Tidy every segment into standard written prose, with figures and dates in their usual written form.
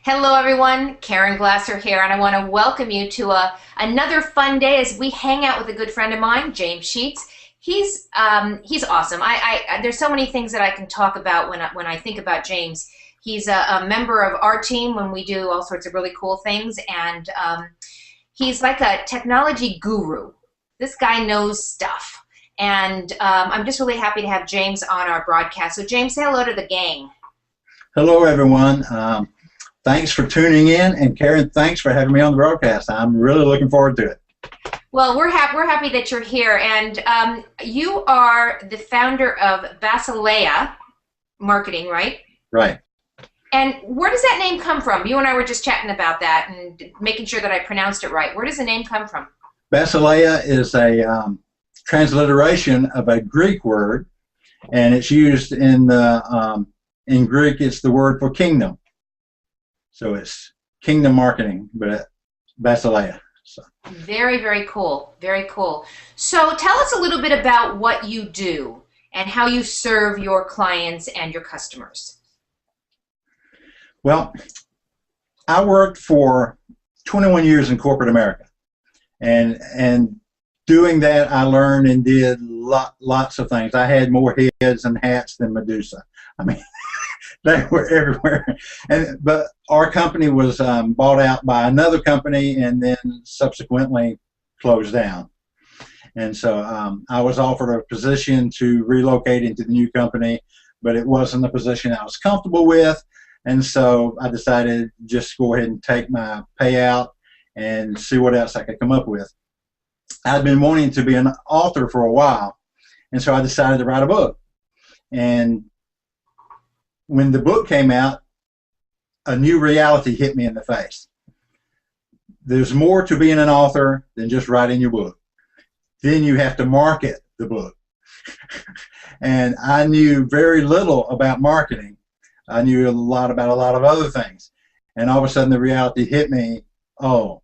Hello, everyone. Karen Glasser here, and I want to welcome you to another fun day as we hang out with a good friend of mine, James Sheets. He's awesome. There's so many things that I can talk about when I think about James. He's a member of our team when we do all sorts of really cool things, and he's like a technology guru. This guy knows stuff, and I'm just really happy to have James on our broadcast. So, James, say hello to the gang. Hello, everyone. Thanks for tuning in, and Karen, thanks for having me on the broadcast. I'm really looking forward to it. Well, we're happy that you're here, and you are the founder of Basilea Marketing, right? Right. And where does that name come from? You and I were just chatting about that and making sure that I pronounced it right. Where does the name come from? Basilea is a transliteration of a Greek word, and it's used in Greek. It's the word for kingdom. So it's kingdom marketing, but Basilea. So. Very, very cool. Very cool. So tell us a little bit about what you do and how you serve your clients and your customers. Well, I worked for 21 years in corporate America, and doing that, I learned and did lots of things. I had more heads and hats than Medusa. I mean, they were everywhere. But our company was bought out by another company and then subsequently closed down. And so I was offered a position to relocate into the new company, but it wasn't a position I was comfortable with. And so I decided just go ahead and take my payout and see what else I could come up with. I'd been wanting to be an author for a while, and so I decided to write a book. And when the book came out, a new reality hit me in the face. There's more to being an author than just writing your book. Then you have to market the book. And I knew very little about marketing. I knew a lot about a lot of other things. And all of a sudden the reality hit me, oh,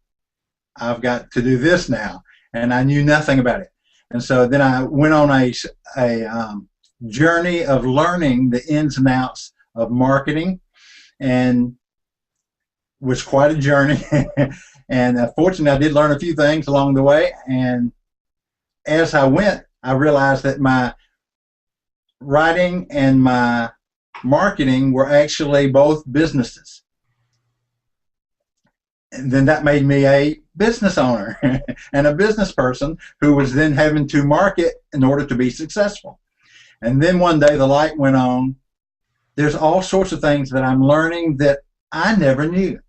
I've got to do this now. And I knew nothing about it. And so then I went on a journey of learning the ins and outs of marketing, and was quite a journey. And fortunately, I did learn a few things along the way. And as I went, I realized that my writing and my marketing were actually both businesses. And then that made me a business owner and a business person who was then having to market in order to be successful. And then one day the light went on. There's all sorts of things that I'm learning that I never knew.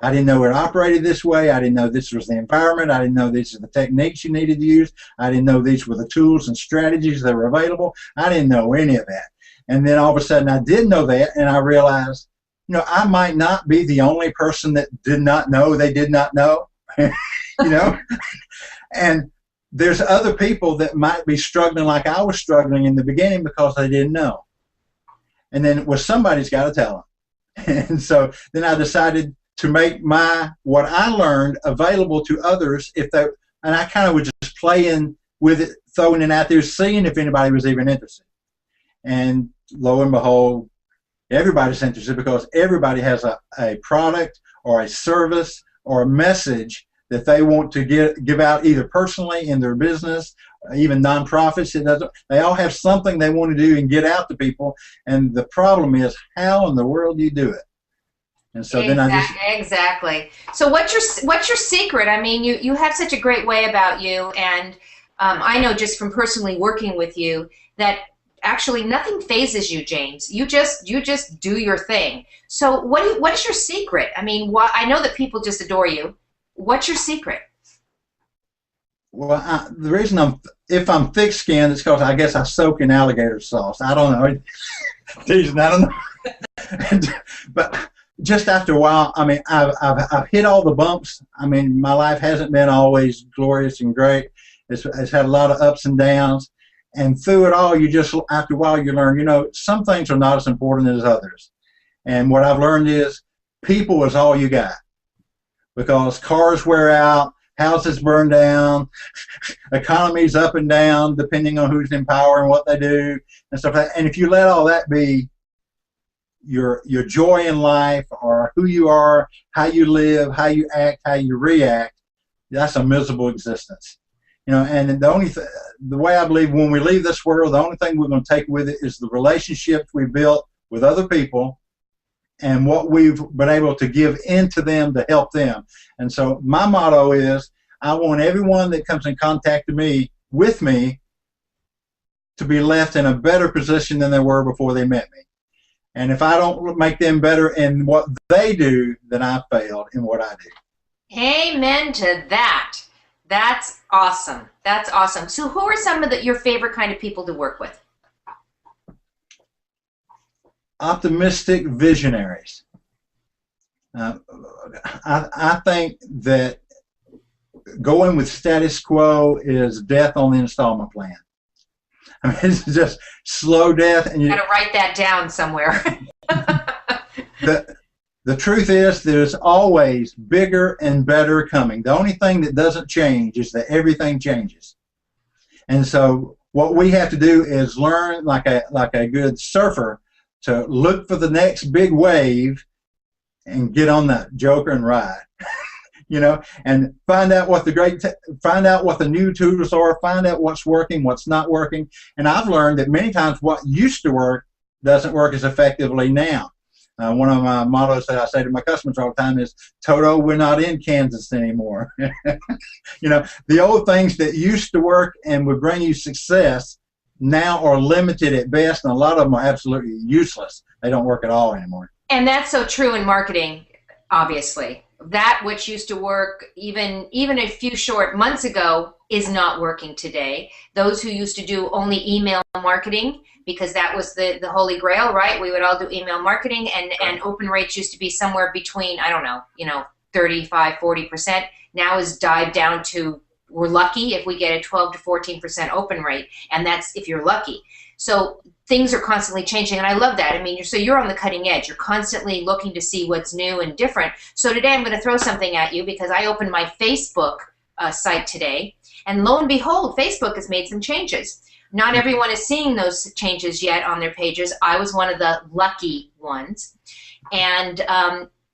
I didn't know it operated this way. I didn't know this was the environment. I didn't know these are the techniques you needed to use. I didn't know these were the tools and strategies that were available. I didn't know any of that. And then all of a sudden I did know that, and I realized, you know, I might not be the only person that did not know they did not know, you know. And there's other people that might be struggling like I was struggling in the beginning because they didn't know. And then, well, somebody's got to tell them. And so then I decided to make what I learned available to others and I kind of was just playing with it, throwing it out there, seeing if anybody was even interested. And lo and behold, everybody's interested because everybody has a product or a service or a message that they want to give out, either personally in their business, even nonprofits. They all have something they want to do and get out to people. And the problem is, how in the world do you do it? And so exactly. So what's your secret? I mean, you have such a great way about you, and I know just from personally working with you that actually nothing phases you, James. You just do your thing. So what is your secret? I mean, I know that people just adore you. What's your secret? Well, the reason if I'm thick-skinned, it's because I guess I soak in alligator sauce. I don't know. Teasing, I don't know. But just after a while, I mean, I've hit all the bumps. I mean, my life hasn't been always glorious and great. It's had a lot of ups and downs. And through it all, after a while, you learn, you know, some things are not as important as others. And what I've learned is people is all you got. Because cars wear out, houses burn down, economies up and down depending on who's in power and what they do and stuff like that. And if you let all that be, your joy in life, or who you are, how you live, how you act, how you react, that's a miserable existence. And the way I believe, when we leave this world, the only thing we're going to take with it is the relationships we built with other people and what we've been able to give into them to help them. And so my motto is, I want everyone that comes in contact with me to be left in a better position than they were before they met me. And if I don't make them better in what they do, then I failed in what I do. Amen to that. That's awesome. That's awesome. So who are some of your favorite kind of people to work with? Optimistic visionaries. I think that going with status quo is death on the installment plan. I mean, it's just slow death. And you got to write that down somewhere. The truth is, there's always bigger and better coming. The only thing that doesn't change is that everything changes. And so what we have to do is learn, like a good surfer, to look for the next big wave and get on that joker and ride. And find out what the new tools are, find out what's working, what's not working. And I've learned that many times what used to work doesn't work as effectively now. One of my mottos that I say to my customers all the time is, Toto, we're not in Kansas anymore. The old things that used to work and would bring you success now are limited at best, and a lot of them are absolutely useless. They don't work at all anymore. And that's so true in marketing, obviously. That which used to work even a few short months ago is not working today. Those who used to do only email marketing, because that was the holy grail, right? We would all do email marketing, and open rates used to be somewhere between, 35, 40%. Now is dived down to, we're lucky if we get a 12 to 14% open rate, and that's if you're lucky. So things are constantly changing, and I love that. I mean, you're on the cutting edge. You're constantly looking to see what's new and different. So today I'm going to throw something at you, because I opened my Facebook site today, and lo and behold, Facebook has made some changes. Not everyone is seeing those changes yet on their pages. I was one of the lucky ones, and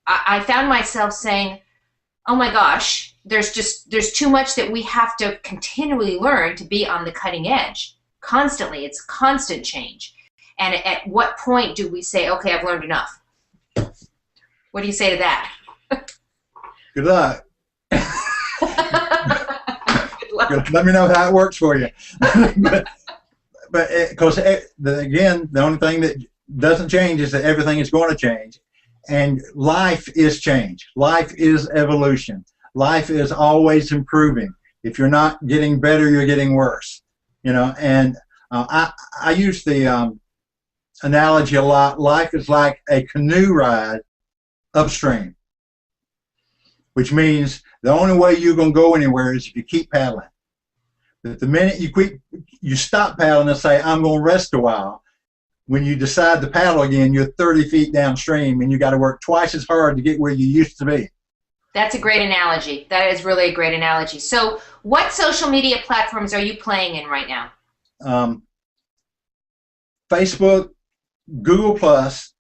I found myself saying, oh my gosh, there's too much that we have to continually learn to be on the cutting edge. Constantly. It's constant change. And at what point do we say, okay, I've learned enough? What do you say to that? Good luck. Good luck. Let me know how it works for you. But because, again, the only thing that doesn't change is that everything is going to change. And life is change. Life is evolution. Life is always improving. If you're not getting better, you're getting worse. And I use the analogy a lot. Life is like a canoe ride upstream, which means the only way you're going to go anywhere is if you keep paddling. But the minute you stop paddling and say, I'm going to rest a while, when you decide to paddle again, you're 30 feet downstream, and you got to work twice as hard to get where you used to be. That's a great analogy. That is really a great analogy. So what social media platforms are you playing in right now? Facebook, Google Plus,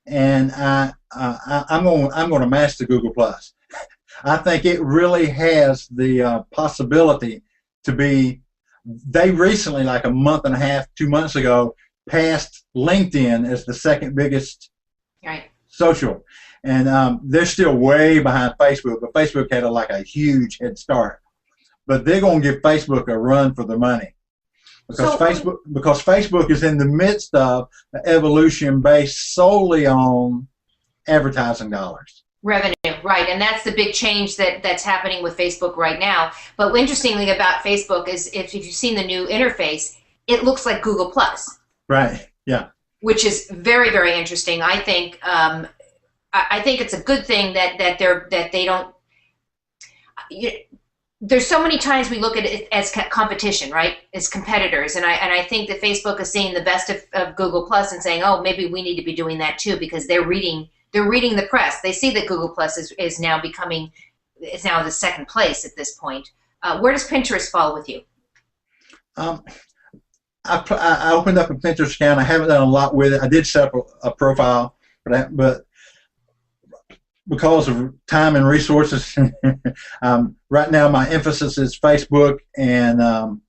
and I'm going to master Google Plus. I think it really has the possibility to be. They recently, like a month and a half, 2 months ago, passed LinkedIn as the second biggest social. And they're still way behind Facebook, but Facebook had a huge head start. But they're going to give Facebook a run for their money, because Facebook is in the midst of an evolution based solely on advertising dollars. Revenue, right, and that's the big change that's happening with Facebook right now. But interestingly about Facebook is, if you've seen the new interface, it looks like Google Plus. Right. Yeah. Which is very, very interesting. I think it's a good thing that they don't. There's so many times we look at it as competition, right? As competitors, and I think that Facebook is seeing the best of Google Plus and saying, oh, maybe we need to be doing that too, because they're reading the press. They see that Google Plus is now the second place at this point. Where does Pinterest fall with you? I opened up a Pinterest account. I haven't done a lot with it. I did set up a profile, but because of time and resources, right now my emphasis is Facebook and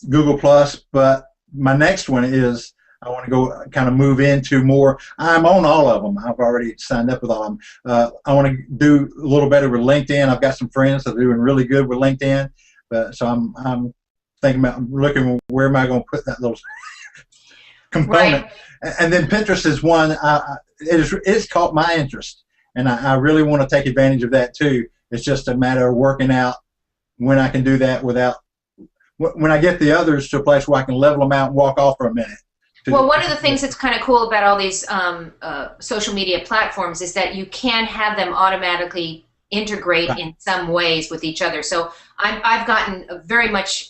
Google Plus. But my next one is I want to go kind of move into more. I'm on all of them. I've already signed up with all of them. I want to do a little better with LinkedIn. I've got some friends that are doing really good with LinkedIn. So I'm thinking about looking where am I going to put that little component. Right. And then Pinterest is one. It's caught my interest, and I really want to take advantage of that too. It's just a matter of working out when I can do that without when I get the others to a place where I can level them out and walk off for a minute. Well, one of the things that's kind of cool about all these social media platforms is that you can have them automatically integrate in some ways with each other. So I've gotten very much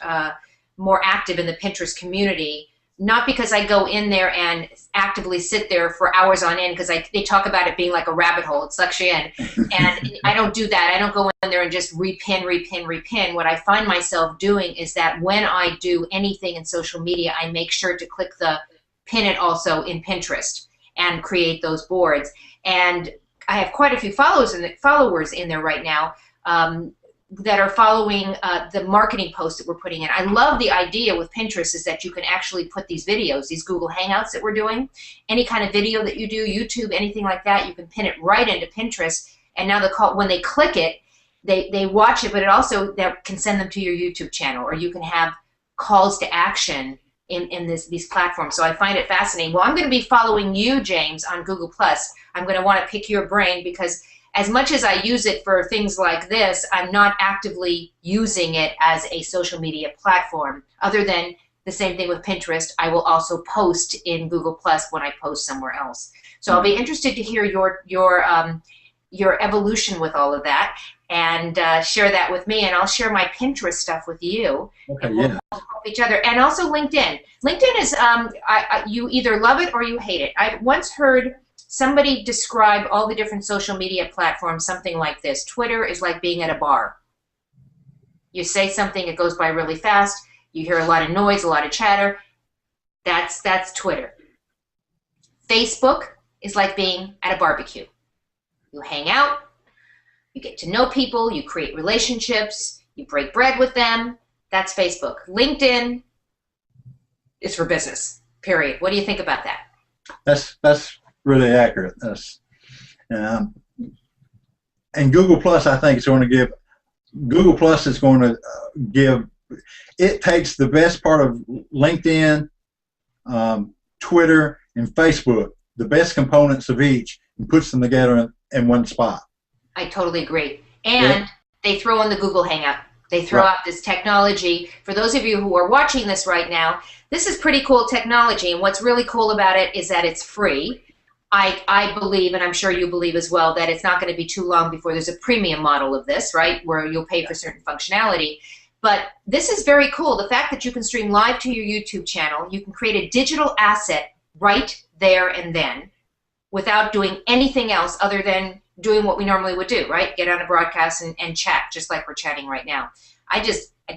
more active in the Pinterest community, not because I go in there and actively sit there for hours on end, because they talk about it being like a rabbit hole. It sucks you in. And I don't do that. I don't go in there and just repin. What I find myself doing is that when I do anything in social media, I make sure to click the pin it also in Pinterest and create those boards. And I have quite a few followers in there right now that are following the marketing posts that we're putting in. I love the idea with Pinterest is that you can actually put these videos, these Google Hangouts that we're doing, any kind of video that you do, YouTube, anything like that, you can pin it right into Pinterest. And now when they click it, they watch it, but it also can send them to your YouTube channel, or you can have calls to action in these platforms. So I find it fascinating. Well, I'm going to be following you, James, on Google+. I'm going to want to pick your brain, because as much as I use it for things like this, I'm not actively using it as a social media platform. Other than the same thing with Pinterest, I will also post in Google+ when I post somewhere else. So I'll be interested to hear your evolution with all of that, and share that with me, and I'll share my Pinterest stuff with you. Okay, and we'll help each other. And also LinkedIn. LinkedIn is, you either love it or you hate it. I once heard somebody describe all the different social media platforms something like this. Twitter is like being at a bar. You say something, it goes by really fast, you hear a lot of noise, a lot of chatter. That's Twitter. Facebook is like being at a barbecue. You hang out, you get to know people, you create relationships, you break bread with them. That's Facebook. LinkedIn is for business, period. What do you think about that? That's really accurate. And Google Plus, I think, is going to give. Google Plus is going to give. It takes the best part of LinkedIn, Twitter, and Facebook, the best components of each, and puts them together in one spot. I totally agree. And they throw in the Google Hangout. They throw out this technology. For those of you who are watching this right now, this is pretty cool technology. And what's really cool about it is that it's free. I believe, and I'm sure you believe as well, that it's not going to be too long before there's a premium model of this, right, where you'll pay for certain functionality. But this is very cool. The fact that you can stream live to your YouTube channel, you can create a digital asset right there and then without doing anything else other than doing what we normally would do, right? Get on a broadcast and chat, just like we're chatting right now.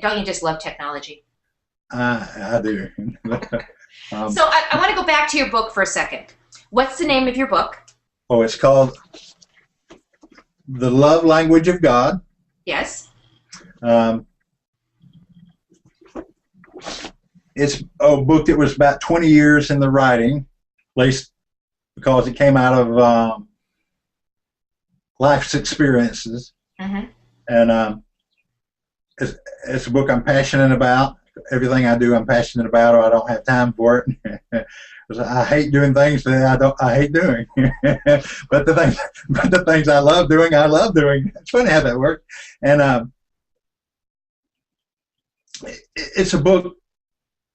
Don't you just love technology? I do. So I want to go back to your book for a second. What's the name of your book? Oh, it's called The Love Language of God. Yes. It's a book that was about 20 years in the writing, at least because it came out of life's experiences. Mm-hmm. And it's a book I'm passionate about. Everything I do, I'm passionate about, or I don't have time for it. I hate doing things that I hate doing. but the things I love doing, I love doing. It's funny how that works. And it's a book.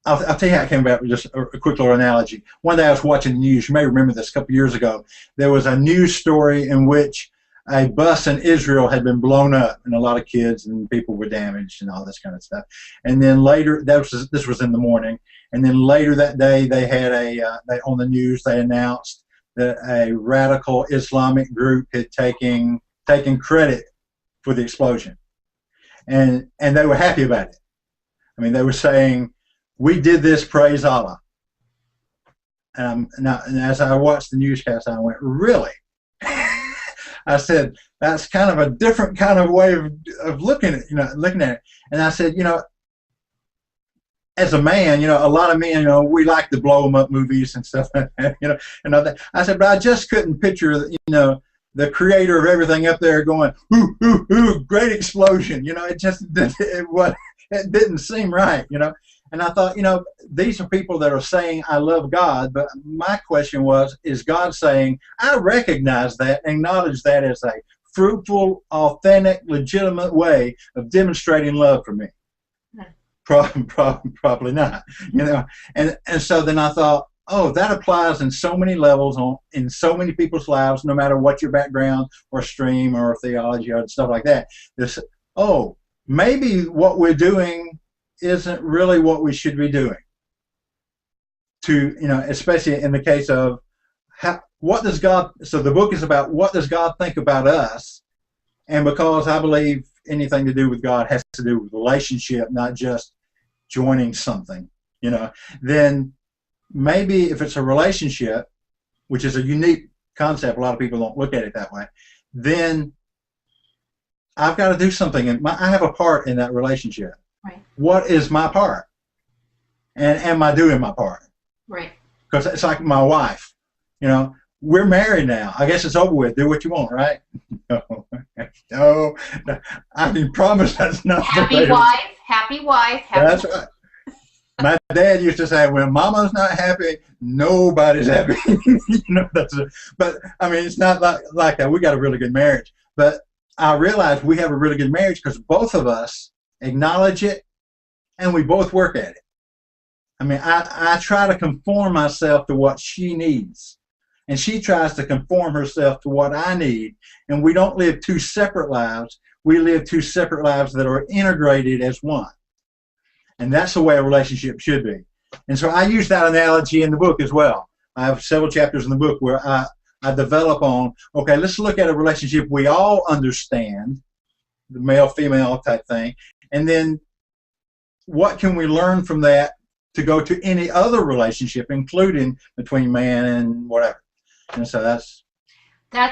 I'll tell you how it came about with just a quick little analogy. One day I was watching the news. You may remember this a couple years ago. There was a news story in which a bus in Israel had been blown up, and a lot of kids and people were damaged and all this kind of stuff. And then later, this was in the morning, and then later that day they had on the news they announced that a radical Islamic group had taken credit for the explosion, and they were happy about it. I mean, they were saying, "We did this, praise Allah." And as I watched the newscast, I went, really? I said, that's kind of a different kind of way of looking at it. And I said, as a man, a lot of men, we like the blow 'em up movies and stuff like that, and all that. I said, but I just couldn't picture, the creator of everything up there going, ooh, ooh, ooh, great explosion. It didn't seem right, And I thought, these are people that are saying, I love God, but my question was, is God saying, I recognize that, acknowledge that as a fruitful, authentic, legitimate way of demonstrating love for me? Probably not, And so then I thought, oh, that applies in so many levels, in so many people's lives, no matter what your background or stream or theology or stuff like that. Maybe what we're doing isn't really what we should be doing. Especially in the case of what does God. So the book is about what does God think about us, and because I believe anything to do with God has to do with relationship, not just joining something, then maybe if it's a relationship, which is a unique concept, a lot of people don't look at it that way, then I've got to do something, and I have a part in that relationship. Right. What is my part? And am I doing my part? Right. Because it's like my wife, we're married now. I guess it's over with. Do what you want, right? No. I can promise that's not happy wife. Happy wife. That's right. My dad used to say, when mama's not happy, nobody's happy. But I mean, it's not like that. We got a really good marriage. But I realized we have a really good marriage because both of us acknowledge it and we both work at it. I mean, I try to conform myself to what she needs, and she tries to conform herself to what I need, and we don't live two separate lives. We live two separate lives that are integrated as one. And that's the way a relationship should be. And so I use that analogy in the book as well. I have several chapters in the book where I develop on, okay, let's look at a relationship we all understand, the male-female type thing, and then what can we learn from that to go to any other relationship, including between man and whatever. And so that's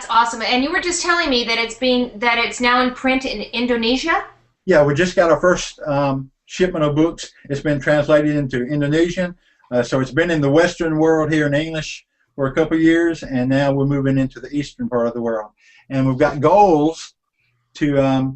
awesome. And you were just telling me that it's now in print in Indonesia? Yeah, we just got our first shipment of books. It's been translated into Indonesian. So it's been in the Western world here in English for a couple of years, and now we're moving into the eastern part of the world. And we've got goals to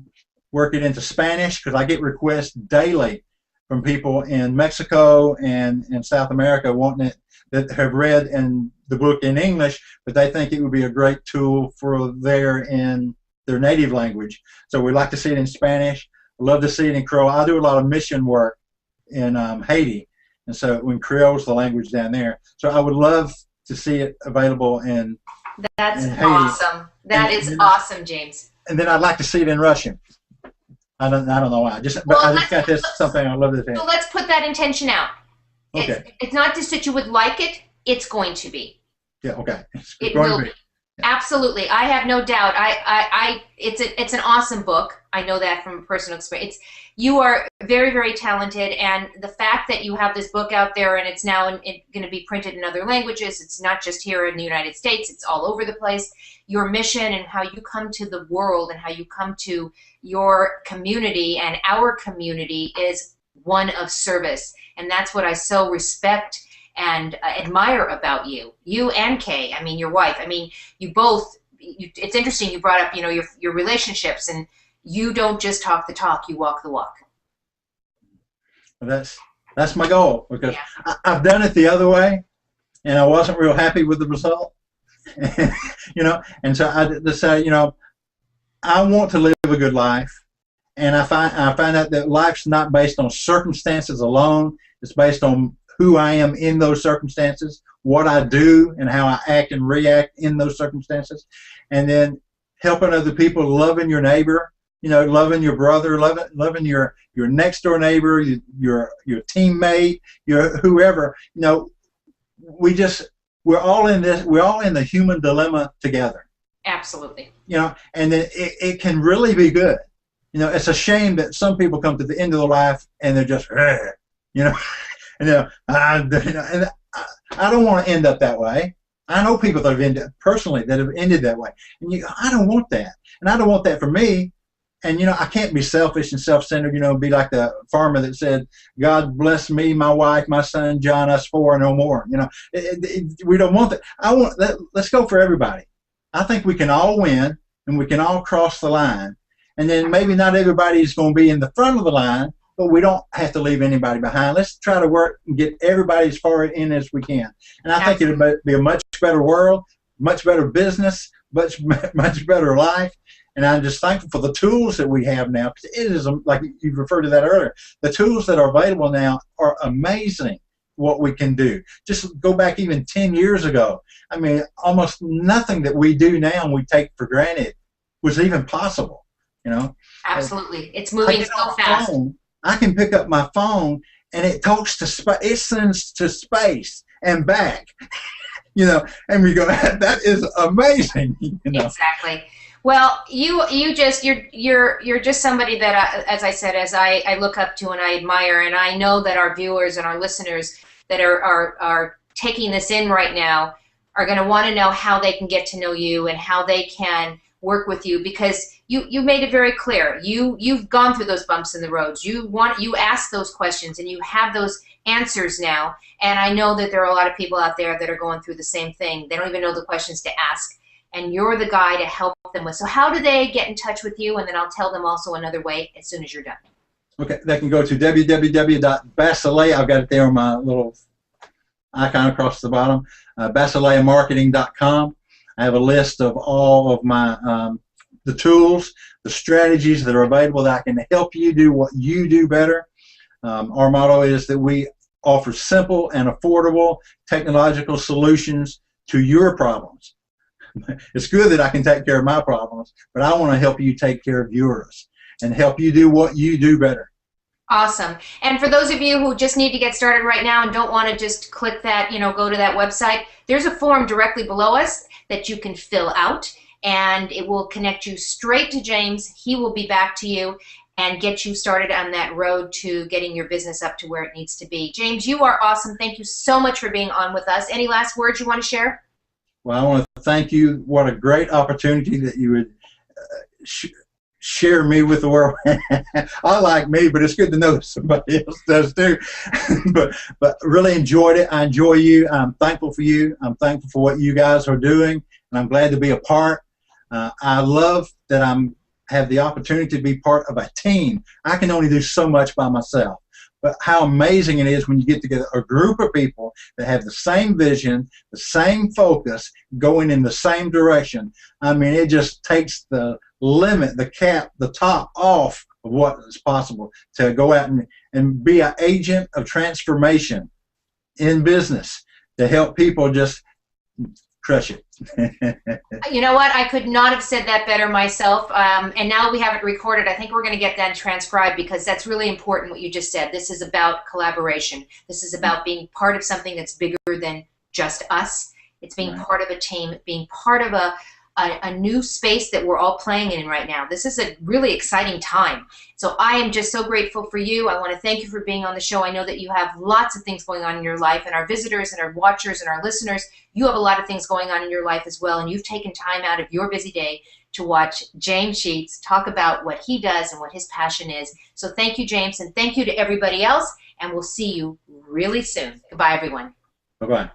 work it into Spanish, because I get requests daily from people in Mexico and in South America wanting it, that have read in the book in English, but they think it would be a great tool for in their native language. So we'd like to see it in Spanish. I'd love to see it in Creole. I do a lot of mission work in Haiti, and so when Creole's the language down there. So I would love to see it available in Haiti. Awesome. That is awesome, James. And then I'd like to see it in Russian. I don't know why. I just got this something I love this. So let's put that intention out. Okay. It's not just that you would like it; it's going to be. Yeah. Okay. It will be. Yeah. Absolutely. I have no doubt. It's an awesome book. I know that from personal experience. You are very, very talented, and the fact that you have this book out there and it's now going to be printed in other languages, it's not just here in the United States, it's all over the place. Your mission and how you come to the world and how you come to your community and our community is one of service. And that's what I so respect and admire about you. You and Kay, I mean, your wife. I mean, you both, it's interesting you brought up, your relationships, and you don't just talk the talk, you walk the walk. That's my goal, because I've done it the other way, and I wasn't real happy with the result. And so I decided, I want to live a good life, and I find out that life's not based on circumstances alone. It's based on who I am in those circumstances, what I do, and how I act and react in those circumstances, and then helping other people, loving your neighbor, loving your brother, loving your next door neighbor, your teammate, your whoever. We're all in this. We're all in the human dilemma together. Absolutely. And then it can really be good. It's a shame that some people come to the end of their life and they're just, and I don't want to end up that way. I know people that have ended personally that have ended that way, and I don't want that, and I don't want that for me. And I can't be selfish and self-centered. Be like the farmer that said, "God bless me, my wife, my son John, us four, and no more." We don't want that. I want that. Let's go for everybody. I think we can all win, and we can all cross the line. And then maybe not everybody is going to be in the front of the line, but we don't have to leave anybody behind. Let's try to work and get everybody as far in as we can. And I think it would be a much better world, much better business, much better life. And I'm just thankful for the tools that we have now. It is, like you referred to that earlier, the tools that are available now are amazing what we can do. Just go back even 10 years ago. I mean, almost nothing that we do now and we take for granted was even possible. Absolutely. It's moving so fast. I can pick up my phone and it talks to space. It sends to space and back. And we go, that is amazing. Exactly. Well, you're just somebody that, as I said, as I look up to and I admire, and I know that our viewers and our listeners that are taking this in right now are going to want to know how they can get to know you and how they can work with you, because you made it very clear. You've gone through those bumps in the roads. You ask those questions and you have those answers now. And I know that there are a lot of people out there that are going through the same thing. They don't even know the questions to ask. And you're the guy to help them with. So how do they get in touch with you? And then I'll tell them also another way as soon as you're done. Okay, they can go to www.basileia. I've got it there on my little icon across the bottom, basileiamarketing.com. I have a list of all of my the tools, the strategies that are available that I can help you do what you do better. Our motto is that we offer simple and affordable technological solutions to your problems. It's good that I can take care of my problems, but I want to help you take care of yours and help you do what you do better. Awesome. And for those of you who just need to get started right now and don't want to just click that, go to that website, there's a form directly below us that you can fill out, and it will connect you straight to James. He will be back to you and get you started on that road to getting your business up to where it needs to be. James, you are awesome. Thank you so much for being on with us. Any last words you want to share? Well, I want to thank you. What a great opportunity that you would share me with the world. I like me, but it's good to know that somebody else does too. but really enjoyed it. I enjoy you. I'm thankful for you. I'm thankful for what you guys are doing, and I'm glad to be a part. I love that have the opportunity to be part of a team. I can only do so much by myself. But how amazing it is when you get together a group of people that have the same vision, the same focus, going in the same direction. I mean, it just takes the limit, the cap, the top off of what is possible to go out and be an agent of transformation in business to help people just crush it. You know what? I could not have said that better myself. And now we have it recorded. I think we're going to get that transcribed, because that's really important what you just said. This is about collaboration. This is about being part of something that's bigger than just us. It's being part of a team, being part of a new space that we're all playing in right now. This is a really exciting time. So I am just so grateful for you. I want to thank you for being on the show. I know that you have lots of things going on in your life, and our visitors and our watchers and our listeners, you have a lot of things going on in your life as well, and you've taken time out of your busy day to watch James Sheets talk about what he does and what his passion is. So thank you, James, and thank you to everybody else, and we'll see you really soon. Goodbye, everyone. Bye-bye.